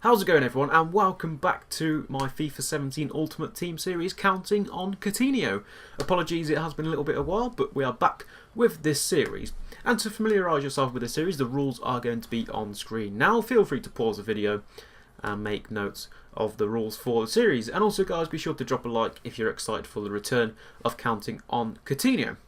How's it going, everyone, and welcome back to my FIFA 17 Ultimate Team series, counting on Coutinho. Apologies, it has been a little bit of a while, but we are back with this series. And to familiarise yourself with the series, the rules are going to be on screen now. Feel free to pause the video and make notes of the rules for the series. And also, guys, be sure to drop a like if you're excited for the return of counting on Coutinho.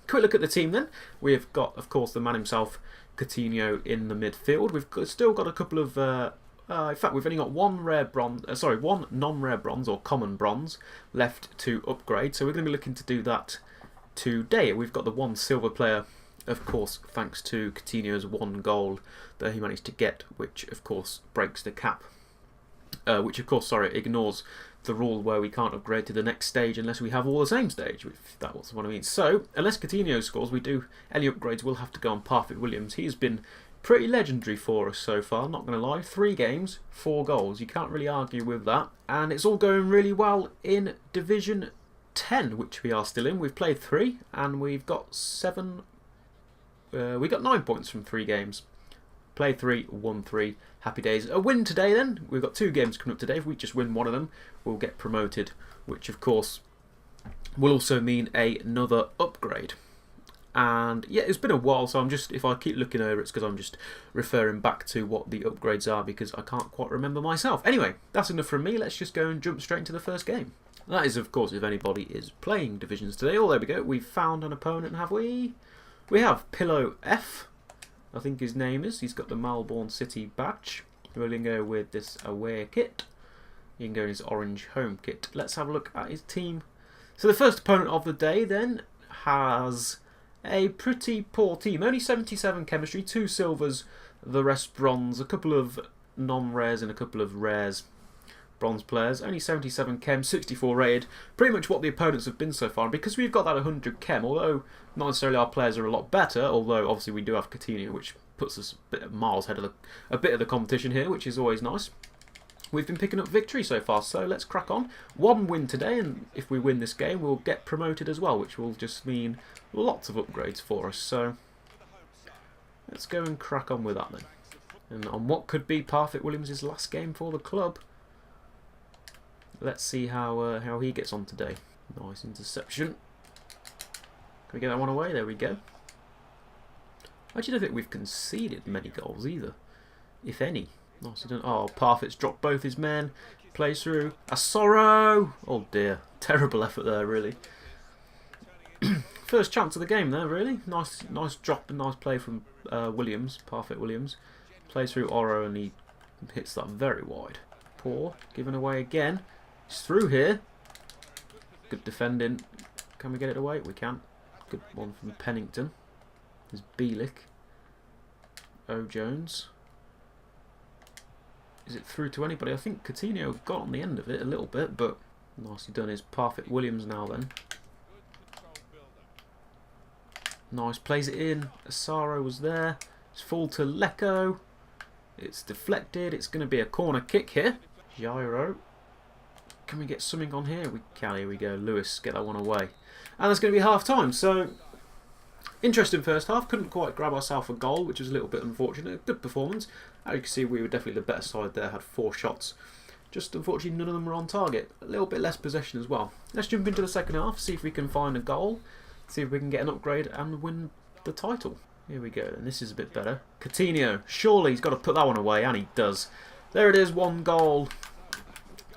Quick look at the team then. We've got, of course, the man himself, Coutinho, in the midfield. Still got a couple of in fact, we've only got one non-rare bronze or common bronze left to upgrade, so we're going to be looking to do that today. We've got the one silver player, of course, thanks to Coutinho's one goal that he managed to get, which of course breaks the cap. Ignores the rule where we can't upgrade to the next stage unless we have all the same stage, if that's what I mean. So, unless Coutinho scores, any upgrades will have to go on Parfit Williams. He's been pretty legendary for us so far, not going to lie. 3 games, 4 goals. You can't really argue with that. And it's all going really well in Division 10, which we are still in. We've played 3 and we've got 9 points from 3 games. Played 3, won 3. Happy days. A win today then. We've got 2 games coming up today. If we just win one of them, we'll get promoted, which of course will also mean another upgrade. And yeah, it's been a while, so if I keep looking over, it's because I'm just referring back to what the upgrades are, because I can't quite remember myself. Anyway, that's enough from me. Let's just go and jump straight into the first game. That is, of course, if anybody is playing Divisions today. Oh, there we go. We've found an opponent, have we? We have Pillow F, I think his name is. He's got the Melbourne City badge. We're going to go with this away kit. You can go in his orange home kit. Let's have a look at his team. So the first opponent of the day then has a pretty poor team. Only 77 chemistry, 2 silvers, the rest bronze, a couple of non-rares and a couple of rares. Bronze players, only 77 chem, 64 rated. Pretty much what the opponents have been so far. And because we've got that 100 chem, although not necessarily our players are a lot better, although obviously we do have Coutinho, which puts us miles ahead of a bit of the competition here, which is always nice. We've been picking up victory so far, so let's crack on. 1 win today, and if we win this game, we'll get promoted as well, which will just mean lots of upgrades for us. So let's go and crack on with that then. And on what could be Parfit Williams' last game for the club, let's see how he gets on today. Nice interception. Can we get that one away? There we go. I actually don't think we've conceded many goals either, if any. Nicely done. Oh, Parfit's dropped both his men. Plays through. A sorrow! Oh dear. Terrible effort there, really. First chance of the game there, really. Nice drop and nice play from Williams, Parfit Williams. Plays through Oro and he hits that very wide. Poor. Given away again. He's through here. Good defending. Can we get it away? We can. Good one from Pennington. There's Bielik. O. Jones. Is it through to anybody? I think Coutinho got on the end of it a little bit, but nicely done is Parfit Williams now then. Nice, plays it in. Asaro was there. It's full to Lecco. It's deflected. It's going to be a corner kick here. Gyro. Can we get something on here? We can. Here we go. Lewis, get that one away. And that's going to be half time. So, interesting first half. Couldn't quite grab ourselves a goal, which was a little bit unfortunate. Good performance. As you can see, we were definitely the better side there. Had 4 shots. Just unfortunately, none of them were on target. A little bit less possession as well. Let's jump into the second half. See if we can find a goal. See if we can get an upgrade and win the title. Here we go. And this is a bit better. Coutinho. Surely he's got to put that one away. And he does. There it is. 1 goal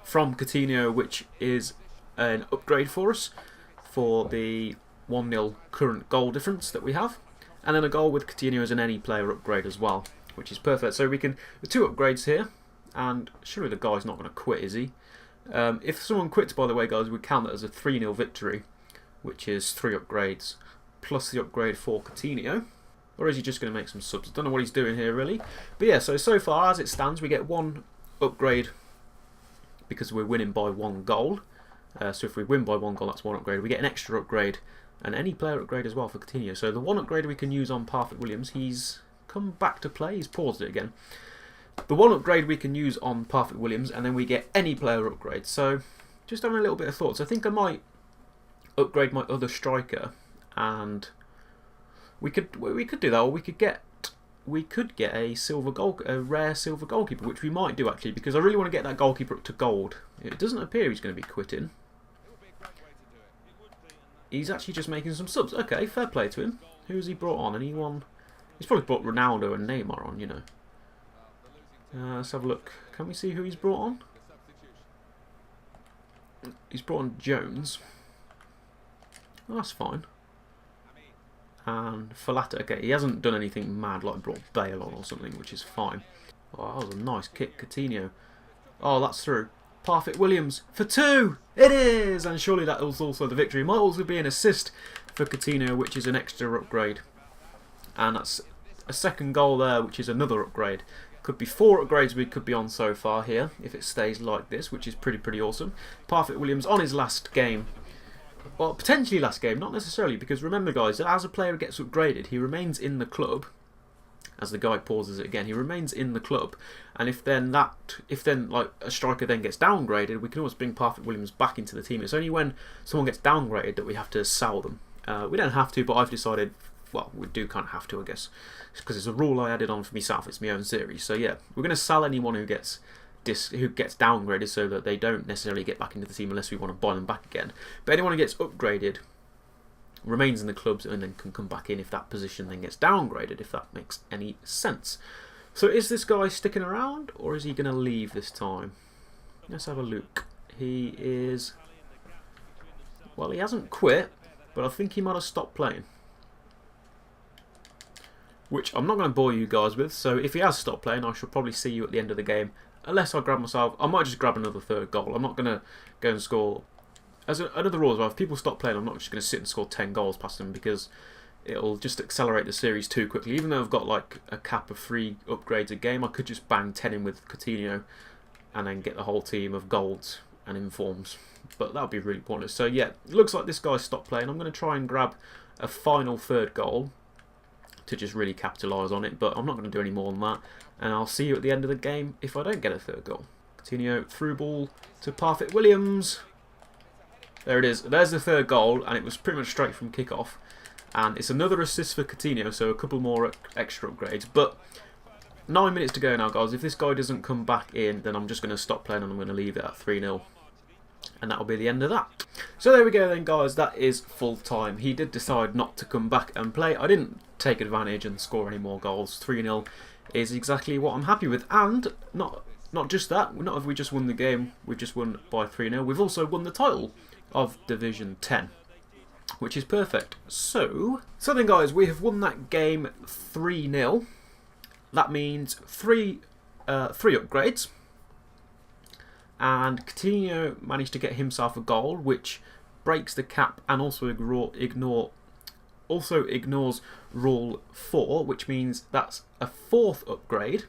from Coutinho, which is an upgrade for us for the 1-0 current goal difference that we have. And then a goal with Coutinho as an any player upgrade as well, which is perfect. So we can, with 2 upgrades here, and surely the guy's not going to quit, is he? If someone quits, by the way, guys, we count that as a 3-0 victory, which is 3 upgrades plus the upgrade for Coutinho. Or is he just going to make some subs? I don't know what he's doing here, really. But yeah, so far, as it stands, we get 1 upgrade because we're winning by 1 goal. So if we win by 1 goal, that's 1 upgrade. We get an extra upgrade and any player upgrade as well for Coutinho. So the 1 upgrade we can use on Parfit Williams, he's come back to play. He's paused it again. The 1 upgrade we can use on Parfit Williams, and then we get any player upgrade. So just having a little bit of thoughts. I think I might upgrade my other striker, and we could do that, or we could get we could get a rare silver goalkeeper, which we might do actually, because I really want to get that goalkeeper up to gold. It doesn't appear he's going to be quitting. He's actually just making some subs. Okay, fair play to him. Who's he brought on? Anyone? He's probably brought Ronaldo and Neymar on, you know. Let's have a look. Can we see who he's brought on? He's brought on Jones. Oh, that's fine. And Falata, okay, he hasn't done anything mad like brought Bale on or something, which is fine. Oh, that was a nice kick, Coutinho. Oh, that's through. Parfitt-Williams for 2! It is! And surely that was also the victory. Might also be an assist for Coutinho, which is an extra upgrade. And that's a second goal there, which is another upgrade. Could be 4 upgrades we could be on so far here, if it stays like this, which is pretty awesome. Parfitt-Williams on his last game. Well, potentially last game, not necessarily, because remember guys, that as a player gets upgraded, he remains in the club. As the guy pauses it again, he remains in the club, and if then like a striker then gets downgraded, we can always bring Parfitt-Williams back into the team. It's only when someone gets downgraded that we have to sell them. We don't have to, but I've decided, well, we do kind of have to, I guess, because it's a rule I added on for myself. It's my own series, so yeah, we're going to sell anyone who gets downgraded so that they don't necessarily get back into the team unless we want to buy them back again. But anyone who gets upgraded remains in the clubs and then can come back in if that position then gets downgraded, if that makes any sense. So is this guy sticking around or is he going to leave this time? Let's have a look. He is... well, he hasn't quit, but I think he might have stopped playing. Which I'm not going to bore you guys with, so if he has stopped playing, I shall probably see you at the end of the game. Unless I grab myself, I might just grab another third goal. I'm not going to go and score. As another rule as well, if people stop playing, I'm not just going to sit and score 10 goals past them because it'll just accelerate the series too quickly. Even though I've got like a cap of 3 upgrades a game, I could just bang 10 in with Coutinho and then get the whole team of golds and informs. But that would be really pointless. So yeah, it looks like this guy's stopped playing. I'm going to try and grab a final third goal to just really capitalise on it, but I'm not going to do any more than that. And I'll see you at the end of the game if I don't get a third goal. Coutinho through ball to Parfitt-Williams. There it is. There's the third goal, and it was pretty much straight from kick-off. And it's another assist for Coutinho, so a couple more extra upgrades. But 9 minutes to go now, guys. If this guy doesn't come back in, then I'm just going to stop playing and I'm going to leave it at 3-0. And that'll be the end of that. So there we go then, guys. That is full time. He did decide not to come back and play. I didn't take advantage and score any more goals. 3-0 is exactly what I'm happy with. And not just that. Not have we just won the game. We've just won by 3-0. We've also won the title of Division 10, which is perfect. So then, guys, we have won that game 3-0. That means three upgrades. And Coutinho managed to get himself a goal, which breaks the cap and also ignores Rule 4, which means that's a 4th upgrade.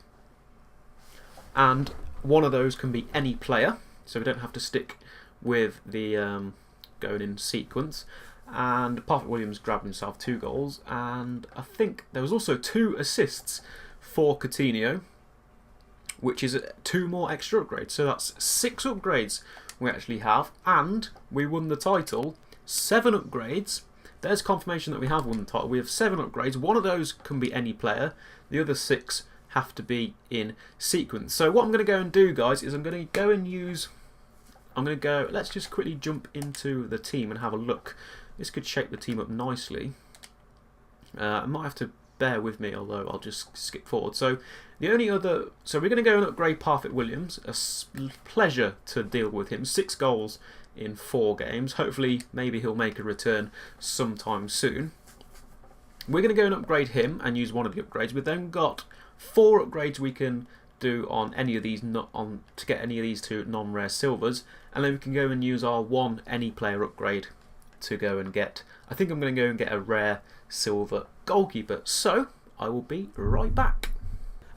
And one of those can be any player, so we don't have to stick with the going in sequence. And Parfitt-Williams grabbed himself 2 goals, and I think there was also 2 assists for Coutinho, which is 2 more extra upgrades. So that's 6 upgrades we actually have, and we won the title. 7 upgrades. There's confirmation that we have won the title. We have 7 upgrades. One of those can be any player. The other 6 have to be in sequence. So what I'm going to go and do, guys, is I'm going to go and use... let's just quickly jump into the team and have a look. This could shape the team up nicely. I might have to bear with me, although I'll just skip forward. So the only other... so we're going to go and upgrade Parfitt-Williams. A pleasure to deal with him. 6 goals in 4 games. Hopefully, maybe he'll make a return sometime soon. We're going to go and upgrade him and use one of the upgrades. We've then got 4 upgrades we can do on any of these, to get any of these 2 non-rare silvers, and then we can go and use our 1 any player upgrade to go and get... I think I'm going to go and get a rare silver goalkeeper. So I will be right back.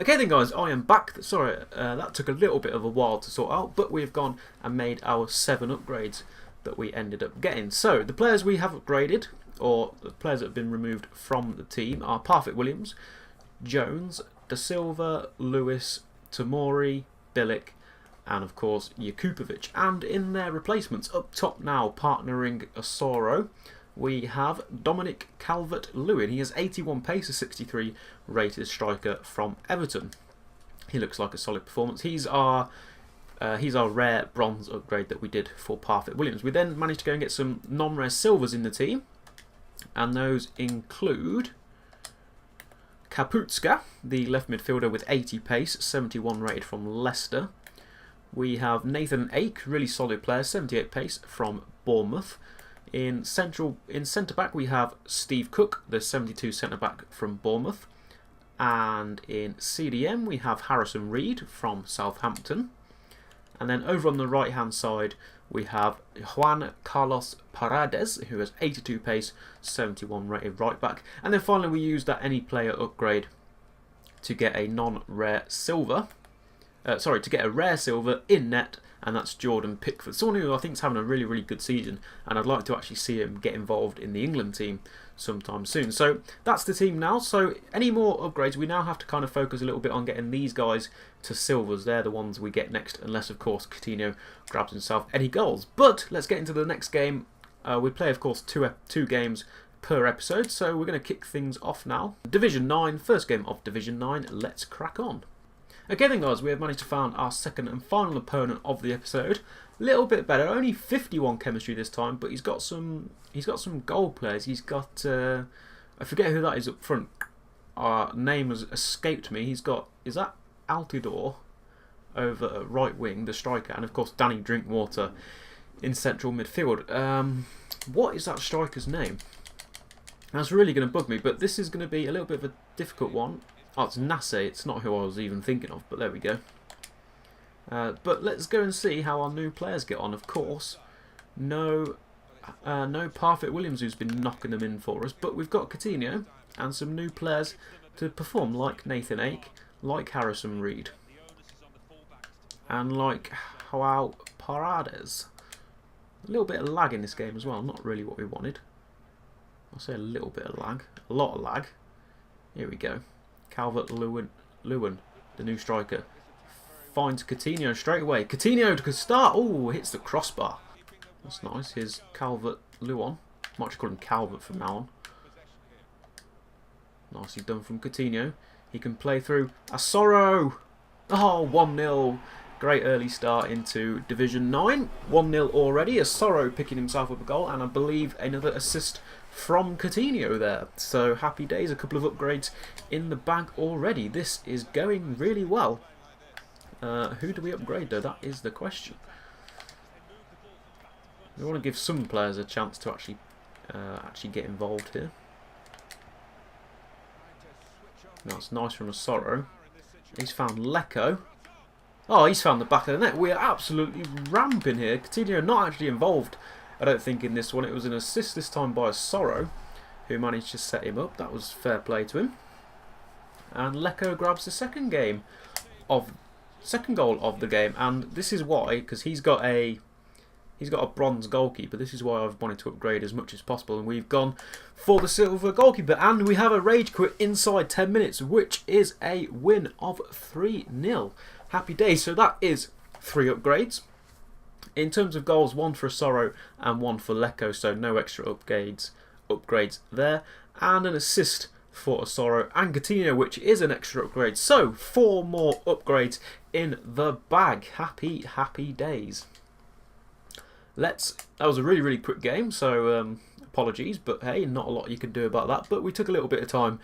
Okay then, guys, I am back. Sorry, that took a little bit of a while to sort out, but we've gone and made our 7 upgrades that we ended up getting. So the players we have upgraded, or the players that have been removed from the team, are Parfitt-Williams, Jones, Da Silva, Lewis, Tomori, Bilic, and of course Jakupovic. And in their replacements, up top now, partnering Asoro, we have Dominic Calvert-Lewin. He has 81 pace, a 63 rated striker from Everton. He looks like a solid performance. He's our rare bronze upgrade that we did for Parfit Williams. We then managed to go and get some non-rare silvers in the team, and those include Kaputska, the left midfielder with 80 pace, 71 rated from Leicester. We have Nathan Ake, really solid player, 78 pace from Bournemouth. In centre back we have Steve Cook, the 72 centre back from Bournemouth. And in CDM we have Harrison Reed from Southampton. And then over on the right hand side we have Juan Carlos Paredes, who has 82 pace, 71 rated right back. And then finally we used that any player upgrade to get a non-rare silver. To get a rare silver in net, and that's Jordan Pickford. Someone who I think is having a really, really good season, and I'd like to actually see him get involved in the England team sometime soon. So that's the team now. So any more upgrades, we now have to kind of focus a little bit on getting these guys to silvers. They're the ones we get next, unless of course Coutinho grabs himself any goals. But let's get into the next game. We play of course two games per episode, so we're going to kick things off now. Division 9, first game of Division 9. Let's crack on. Okay then guys, we have managed to find our second and final opponent of the episode. A little bit better, only 51 chemistry this time, but he's got some goal players. He's got I forget who that is up front. Our name has escaped me. He's got, is that Altidore over at right wing, the striker, and of course Danny Drinkwater in central midfield. What is that striker's name? That's really going to bug me, but this is going to be a little bit of a difficult one. Oh, it's Nasse. It's not who I was even thinking of, but there we go. But let's go and see how our new players get on. Of course, no Parfit Williams, who's been knocking them in for us, but we've got Coutinho and some new players to perform, like Nathan Ake, like Harrison Reed, and like Joao Paredes. A little bit of lag in this game as well. Not really what we wanted. I'll say a little bit of lag, a lot of lag. Here we go. Calvert-Lewin, the new striker, finds Coutinho straight away. Coutinho to start. Oh, hits the crossbar. That's nice. Here's Calvert-Lewin. Might just call him Calvert from now on. Nicely done from Coutinho. He can play through Asoro. Oh, 1-0. Great early start into Division 9. 1-0 already. Asoro picking himself up a goal, and I believe another assist from Coutinho there. So happy days, a couple of upgrades in the bag already. This is going really well. Who do we upgrade though? That is the question. We want to give some players a chance to actually get involved here. That's nice from Asoro. He's found Lecco. Oh, he's found the back of the net. We are absolutely ramping here. Coutinho not actually involved, I don't think, in this one. It was an assist this time by Asoro, who managed to set him up. That was fair play to him. And Lecco grabs the second goal of the game, and this is why, because he's got a bronze goalkeeper. This is why I've wanted to upgrade as much as possible, and we've gone for the silver goalkeeper, and we have a rage quit inside 10 minutes, which is a win of 3-0. Happy days. So that is 3 upgrades. In terms of goals, 1 for Asoro and 1 for Lecco, so no extra upgrades there. And an assist for Asoro and Coutinho, which is an extra upgrade. So 4 more upgrades in the bag. Happy, happy days. That was a really, really quick game, so apologies, but hey, not a lot you can do about that. But we took a little bit of time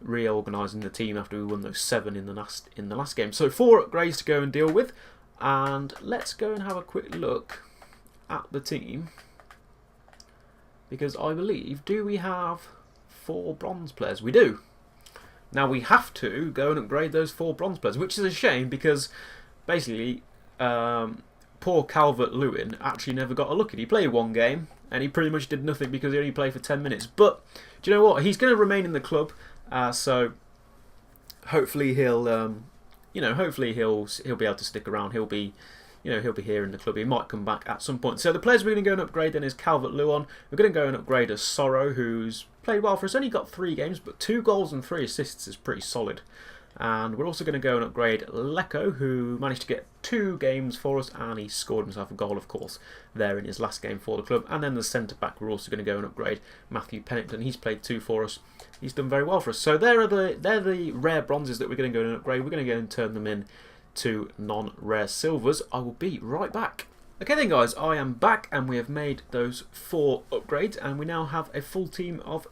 reorganising the team after we won those 7 in the last game. So 4 upgrades to go and deal with. And let's go and have a quick look at the team, because I believe, do we have 4 bronze players? We do. Now we have to go and upgrade those 4 bronze players, which is a shame, because basically poor Calvert-Lewin actually never got a look at. He played 1 game and he pretty much did nothing because he only played for 10 minutes. But do you know what? He's going to remain in the club, so hopefully he'll hopefully he'll be able to stick around. He'll be here in the club. He might come back at some point. So the players we're going to go and upgrade then is Calvert-Lewin. We're going to go and upgrade Asoro, who's played well for us. Only got 3 games, but 2 goals and 3 assists is pretty solid. And we're also going to go and upgrade Lecco, who managed to get 2 games for us, and he scored himself a goal, of course, there in his last game for the club. And then the centre-back, we're also going to go and upgrade Matthew Pennington. He's played 2 for us. He's done very well for us. So they're the rare bronzes that we're going to go and upgrade. We're going to go and turn them in to non-rare silvers. I will be right back. Okay then guys, I am back, and we have made those 4 upgrades, and we now have a full team of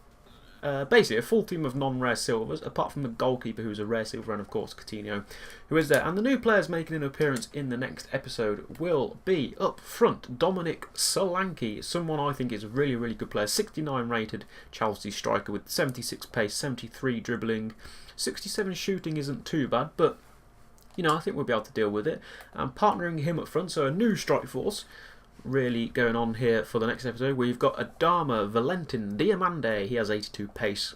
basically a full team of non-rare silvers, apart from the goalkeeper, who's a rare silver, and of course Coutinho, who is there. And the new players making an appearance in the next episode will be up front Dominic Solanke, someone I think is a really, really good player, 69 rated Chelsea striker with 76 pace, 73 dribbling, 67 shooting isn't too bad, but you know, I think we'll be able to deal with it. And partnering him up front, so a new strike force really going on here for the next episode. We've got Adama Valentin Diamande. He has 82 pace,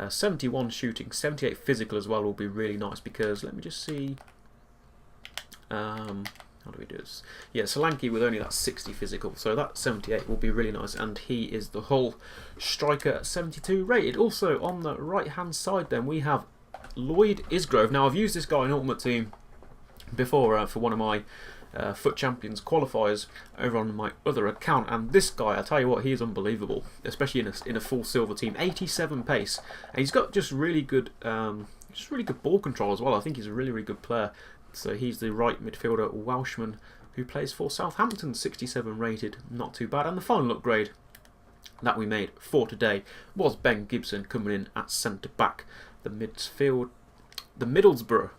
71 shooting, 78 physical as well. Will be really nice because let me just see. How do we do this? Yeah, Solanke with only that 60 physical, so that 78 will be really nice. And he is the Hull striker, 72 rated. Also on the right hand side, then we have Lloyd Isgrove. Now I've used this guy in Ultimate Team before for one of my Foot Champions qualifiers over on my other account, and this guy, I tell you what, he is unbelievable, especially in a full silver team. 87 pace, and he's got just really good ball control as well. I think he's a really, really good player. So he's the right midfielder Welshman who plays for Southampton, 67 rated, not too bad. And the final upgrade that we made for today was Ben Gibson coming in at centre back, the Middlesbrough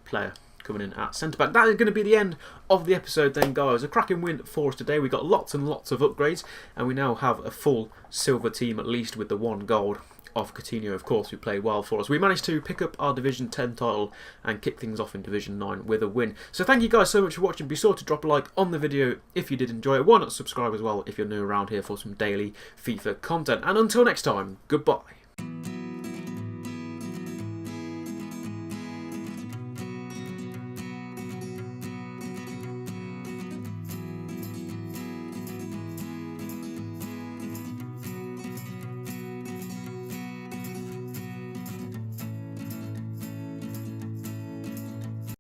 player coming in at centre-back. That is going to be the end of the episode then, guys. A cracking win for us today. We got lots and lots of upgrades, and we now have a full silver team, at least with the 1 gold of Coutinho, of course, who played well for us. We managed to pick up our Division 10 title and kick things off in Division 9 with a win. So thank you guys so much for watching. Be sure to drop a like on the video if you did enjoy it. Why not subscribe as well if you're new around here for some daily FIFA content. And until next time, goodbye.